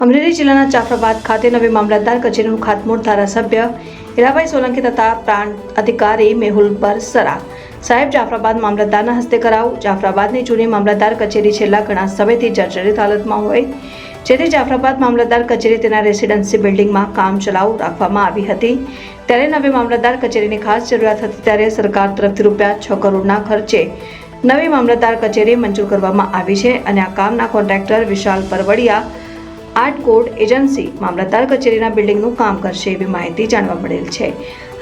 અમરેલી જિલ્લાના જાફરાબાદ ખાતે નવી મામલતદાર કચેરીનું ખાતમુહૂર્ત ધારાસભ્ય હીરાભાઈ સોલંકી તથા પ્રાંત અધિકારી મેહુલ બરસરા સાહેબ જાફરાબાદ મામલતદારના હસ્તે કરાવું। જાફરાબાદની જૂની મામલતદાર કચેરી છેલ્લા ઘણા સમયથી જર્જરિત હાલતમાં હોય, જેથી જાફરાબાદ મામલતદાર કચેરી તેના રેસિડેન્સી બિલ્ડિંગમાં કામ ચલાઉ રાખવામાં આવી હતી। ત્યારે નવી મામલતદાર કચેરીની ખાસ જરૂરિયાત હતી, ત્યારે સરકાર તરફથી રૂપિયા 6 કરોડના ખર્ચે નવી મામલતદાર કચેરી મંજૂર કરવામાં આવી છે અને આ કામના કોન્ટ્રાક્ટર વિશાલ પરવડિયા આર્ટ કોડ એજન્સી મામલતદાર કચેરીના બિલ્ડિંગનું કામ કરશે એવી માહિતી જાણવા મળેલ છે।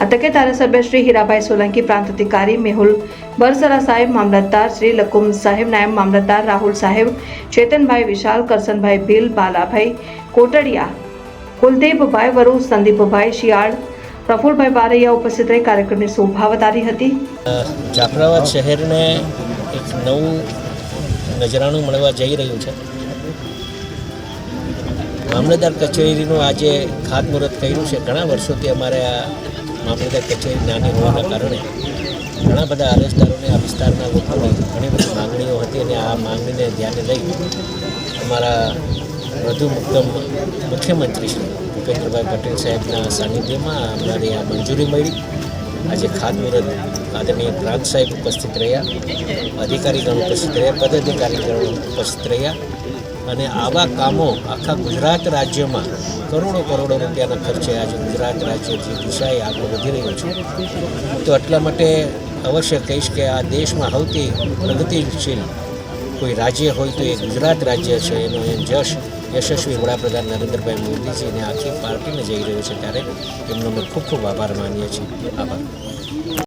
આ તકે ધારાસભ્ય શ્રી હીરાભાઈ સોલંકી, પ્રાંત અધિકારી મેહુલ બરસરા સાહેબ, મામલતદાર શ્રી લકુમ સાહેબ, નાયબ મામલતદાર રાહુલ સાહેબ, ચેતનભાઈ વિશાલ, કરસનભાઈ ભીલ, બાલાભાઈ કોટડિયા, કુલદીપભાઈ વરુ, સંદીપભાઈ શિયાળ, પ્રફુલભાઈ બારૈયા ઉપસ્થિત રહી કાર્યક્રમની શોભા વધારી હતી। જાફરાબાદ શહેરને એક નવું નજરાણું મળવા જઈ રહ્યું છે। મામલતદાર કચેરીનું આજે ખાતમુહૂર્ત કર્યું છે। ઘણા વર્ષોથી અમારે આ મામલતદાર કચેરી નાની હોવાના કારણે ઘણા બધા અરજદારોને આ વિસ્તારના લોકોની ઘણી બધી માંગણીઓ હતી અને આ માંગણીને ધ્યાને લઈ અમારા વધુ મુખ્યમંત્રી શ્રી ભૂપેન્દ્રભાઈ પટેલ સાહેબના સાનિધ્યમાં અમારી આ મંજૂરી મળી। આજે ખાતમુહૂર્ત આદરણીય પ્રાંત સાહેબ ઉપસ્થિત રહ્યા, અધિકારીગણ ઉપસ્થિત રહ્યા, પદાધિકારીગણ ઉપસ્થિત રહ્યા અને આવા કામો આખા ગુજરાત રાજ્યમાં કરોડો રૂપિયાના ખર્ચે આજે ગુજરાત રાજ્ય જે દિશાએ આગળ વધી રહ્યું છે, તો એટલા માટે અવશ્ય કહીશ કે આ દેશમાં સૌથી પ્રગતિશીલ કોઈ રાજ્ય હોય તો એ ગુજરાત રાજ્ય છે। એનો જશ યશસ્વી વડાપ્રધાન નરેન્દ્રભાઈ મોદીજીને આખી પાર્ટીને જઈ રહ્યો છે, ત્યારે એમનો અમે ખૂબ આભાર માનીએ છીએ। આભાર।